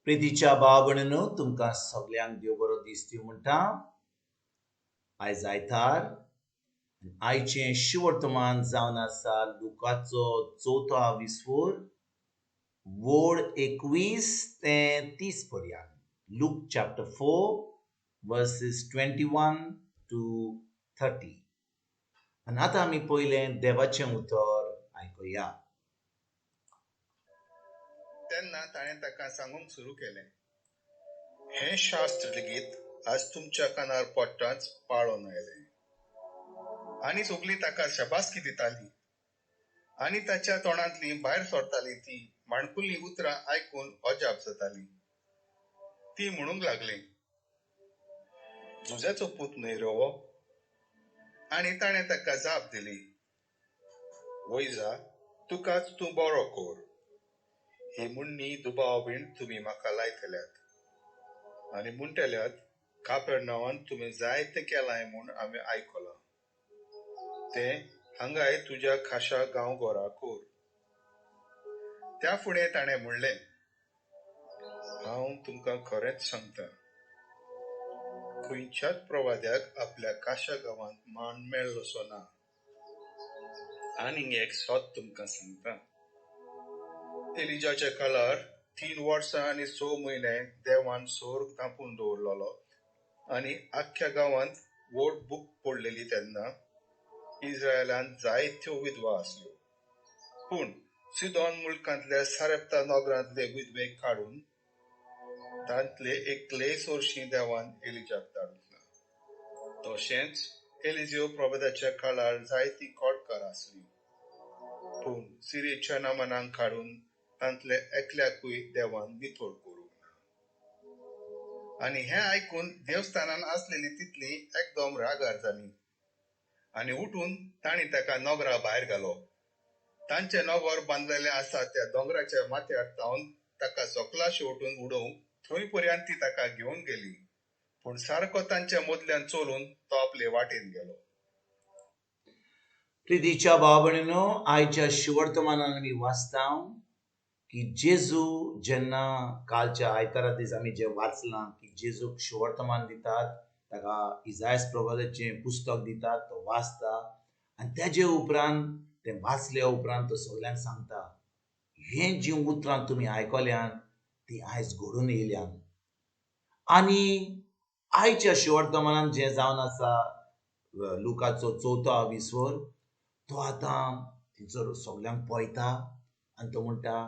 प्रितीच्या भाव भयणींनो, तुमकां सगळ्यांक देव बरो दीस दिवं म्हणटा. आयज आयतार आयचें शिवर्तमान जावन आसा लुकाचो 4था विसवोर वोड 21 ते 30 पर्यंत. लूक चॅप्टर 4 verses 21 to 30. आनी आतां आमी पयलें देवाचें उतर आयकुया. तेन्ना ताणें ताका सांगूंक सुरू केलें, हें शास्त्र लेगीत आज तुमच्या कानार पडटाच पाळोन आयलें. आनी सगळीं ताका शबासकी दितालीं आनी ताच्या तोंडांतलीं भायर सरतालीं ती माणकुल्लीं उतरां आयकून अजाप जातालीं. ती म्हणूंक लागलीं, जुजाचो पूत न्हय रे हो? आनी ताणें ताका जाप दिली, वय जा, तुकाच तूं बरो कर. ही म्हणणी दुबाव बीण तुमी म्हाका लायतल्यात. आनी म्हणटल्यात, कापेरनावांत तुमी जायतें केलांय म्हूण आमी आयकलां. तें हांगाय तुज्या खाशा गांवघरा कर. त्या फुडें ताणें म्हणलें, हांव तुमकां खरेंच सांगतां, खंयच्याच प्रवाद्याक आपल्या खाशा गांवांत मान मेळ्ळोसो ना. आनीक एक सोत तुमकां सांगतां, एलिजाच्या काळार 3 वर्सां आनी 6 म्हयने देवान सोर्ग धांपून दवरलेलो आनी आख्ख्या गांवांत व्हड बूक पडलेली तेन्ना इस्रायेलांत जायत्यो विधवा आसल्यो. पूण सिदोन मुल्कांतल्या सारेप्ता नगरांतले विधवेक काडून तांतले एकलेय चोरशी देवान एलिजाक धाडूंक. तशेंच एलिजेव प्रवादाच्या काळार जायतीं कोडकार आसलीं. पूण सिरीच्या नामानांक काडून तांतले एकल्याकूय देवान नितोळ करूंक ना. आनी हें आयकून देवस्थानान आसलेलीं तितलीं एकदम रागार जालीं आनी उठून तांणी ताका नगरा भायर घालो. तांचें नगर बांदलेलें आसा त्या दोंगराच्या माथ्यार तावन ताका सकला शेवटून उडोवंक थंय पर्यंत ती ताका घेवन गेली. पूण सारको तांच्या मदल्यान चलून तो आपले वाटेन गेलो. प्रितीच्या भाव भयणींनो, आयच्या शिवर्तमानान आमी वाचता की जेजू जेन्ना कालच्या आयतारा दीस आमी जे वाचलां की जेजूक शिवर्तमान दितात, ताका इसायास प्रवादाचें पुस्तक दितात, तो वाचता आनी तेजे उपरांत तें वाचले उपरांत तो सगळ्यांक सांगता, हें जीं उतरां तुमी आयकल्यान ती आयज घडून येयल्यान. आनी आयच्या शिवर्तमानान जें जावन आसा लुकाचो 4था विसवोर, तो आतां थिंचर सगळ्यांक पळयता आनी तो म्हणटा,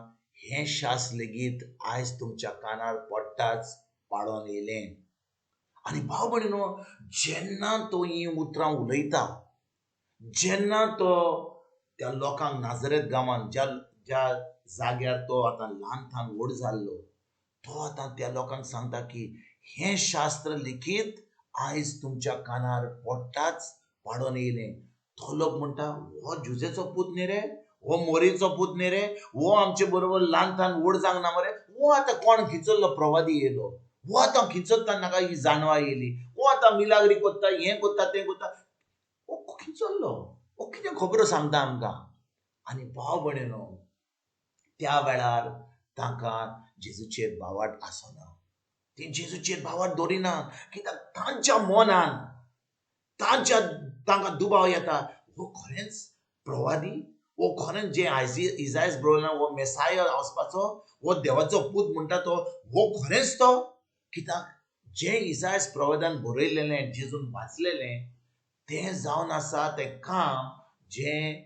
हें शास्त्र लेगीत आयज तुमच्या कानार पडटाच पाळोन येयलें. आनी भाव भयणींनो, जेन्ना तो हीं उतरां उलयता, जेन्ना तो त्या लोकांक नाजरेत गांवांत ज्या जाग्यार तो आतां ल्हानथान व्हड जाल्लो, तो आतां त्या लोकांक सांगता की हें शास्त्र लेगीत आयज तुमच्या कानार पडटाच पाळोन येयलें. तो लोक म्हणटा, हो जुजेचो पूत न्ही रे, हो मोरीचो पूत न्ही रे, हो आमचे बरोबर ल्हानथान व्हड जावंक ना मरे, हो आतां कोण खिचल्लो प्रवादी येयलो, हो आतां खिचत्ता नाका ही जानवां येयली, हो आतां मिलाग्री कोत्ता, हें कोत्ता तें कोत्ता, हो खिचल्लो, हो कितें खबरो सांगता आमकां. आनी भाव भयणींनो, त्या वेळार तांकां जेजूचेर भावार्थ आसना. ती जेजूचेर भावार्थ दवरिना, कित्याक तांच्या मनान तांकां दुबाव येता, हो खरेंच प्रवादी, हो खरेंच जे इसायास बरयला हो मेसाया वचपाचो, हो देवाचो पूत म्हणटा तो, हो खरेंच तो. कित्याक जें इसायास प्रवादान बरयलेलें, जेजून वाचलेलें, तें जावन आसा तें काम जें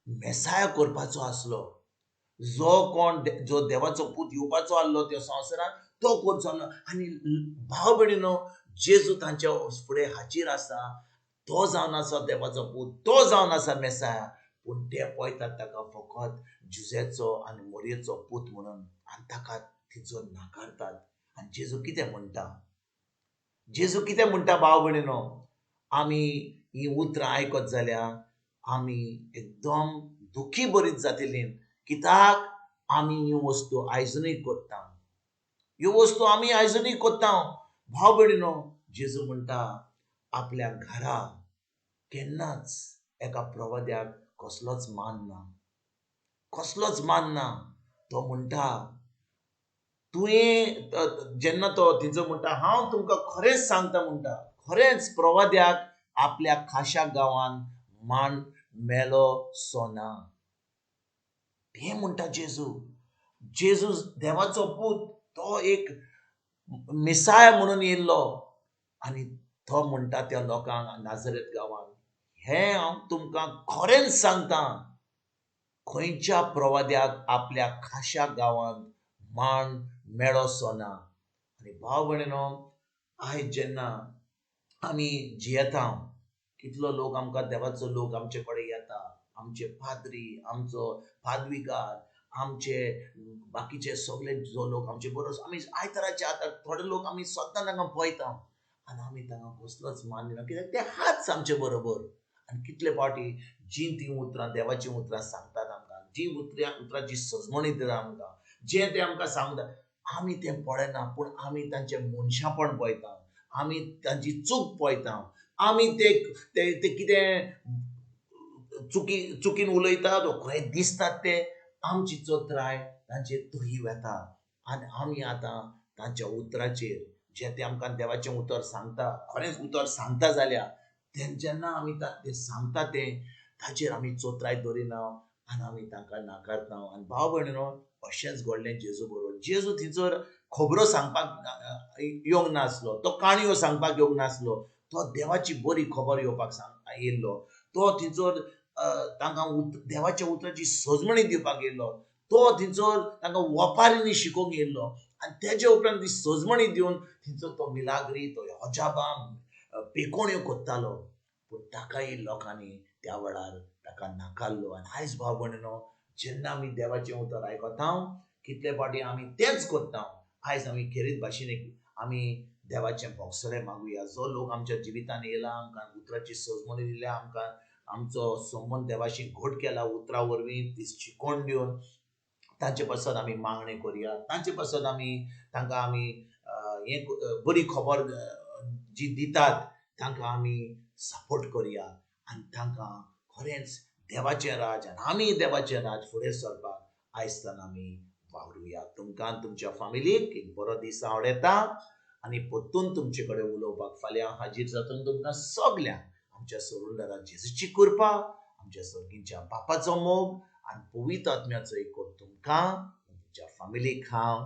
मेसाया करपाचो आसलो. जो देवाचो पूत येवपाचो आसलो त्या संवसारांत, तो करचो आसलो. आनी भाव भयणींनो, जेजू तांच्या फुडें हाजीर आसा, तो जावन आसा देवाचो पूत, तो जावन आसा मेसाया. पूण ते पळयतात ताका फकत जुजेचो आनी मोरयेचो पूत म्हणून आनी ताका थिंचर नाकारतात. आनी जेजू कितें म्हणटा? जेजू कितें म्हणटा भाव भयणींनो? आमी हीं उतरां आयकत जाल्यार आमी एकदम दुखी बरीच जातलीं. कित्याक आमी ह्यो वस्तू आयजुनूय कोत्ता. ह्यो वस्तू आमी आयजुनूय कोत्ता. भाव भयणींनो, जेजू म्हणटा, आपल्या घरा केन्नाच एका प्रवाद्याक कसलोच मान ना, कसलोच मान ना. तो म्हणटा, तुवें जेन्ना तो थिंचो म्हणटा हांव तुमकां खरेंच सांगता म्हणटा, खरेंच प्रवाद्याक आपल्या खाशा गांवांत मान मेलो सोना. हे म्हणटा जेजू. जेजू देवाचो पूत, तो एक मिसाय म्हणून येयल्लो आनी तो म्हणटा त्या लोकांक नाझरेत गांवांत, हें हांव तुमकां खरेंच सांगता, खंयच्या प्रवाद्याक आपल्या खाशा गांवांत मान मेळो सोना. आनी भाव भयणीनो, आयज जेन्ना आमी जियेता, कितलो लोक आमकां देवाचो लोक आमचे कडेन येता, आमचे पाद्री, आमचो पादवीकार, आमचे बाकीचे सगळे जो लोक आमचे बरोबर आमी आयताराचे आतां थोडे लोक आमी सद्दां तांकां पळयता आनी आमी तांकां कसलोच मान दिना, कित्याक ते हाच आमचे बरोबर. आनी कितले फावटी जी ती उतरां देवाची उतरां सांगतात आमकां, जी उतरांची सजमणी दिता आमकां, जें ते आमकां सांगता, आमी तें पळयना, पूण आमी तांचें मनशापण पळयता, आमी तांची चूक पळयता, आमी ते कितें चुकीन उलयतात वा खंय दिसतात ते आमची चोत्राय तांचेर तुही वेता. आनी आमी आतां तांच्या उतराचेर जें ते आमकां देवाचें उतर सांगता, खरेंच उतर सांगता जाल्यार तें जेन्ना आमी ते सांगता तें ताचेर आमी चोत्राय दवरिना आनी आमी तांकां नाकारता. आनी भाव भयणीनो, अशेंच घडलें जेजू बरोबर. जेजू थंयसर खबरो सांगपाक येवंक नासलो, तो काणयो सांगपाक येवंक नासलो, तो देवाची बरी खबर येवपाक येयल्लो. तो थंयसर तांकां देवाच्या उतराची सजमणी दिवपाक येयल्लो. तो थंयसर तांकां ओपारींनी शिकोवंक येयल्लो आनी तेजे उपरांत ती सजमणी दिवन थंयसर तो मिलाग्री, तो अजापां, पेकोण्यो कोत्तालो. पूण ताकाय लोकांनी त्या वेळार ताका नाकारलो. आनी आयज भाव भयणीनो, जेन्ना आमी देवाचें उतर आयकता, कितले फावटी आमी तेंच कोत्ता. आयज आमी खेरीत भाशेन आमी देवाचें भोगसलें मागुया. जो लोक आमच्या जिवितान येयला, आमकां उतराची सजमणी दिल्या, आमकां आमचो संबंद देवाशी घट केला उतरा वरवीं, ती शिकोवन दिवन तांचे पासत आमी मागणें करया. तांचे पासत आमी तांकां आमी हें बरी खबर जी दितात तांकां आमी सपोर्ट करया आनी तांकां खरेंच देवाचें राज आनी आमी देवाचें राज फुडें सरपाक आयजसान आमी वावरुया. तुमकां तुमच्या फॅमिलीक एक बरो दीस आवडेता आनी परतून तुमचे कडेन उलोवपाक फाल्यां हाजीर जातून तुमकां सगल्यांक आमच्या सरुंडरा जेजूची कृपा, आमच्या सर्गींच्या बापाचो मोग आनी पवित्र आत्म्याचो एक तुमकां तुमच्या फॅमिलीक हांव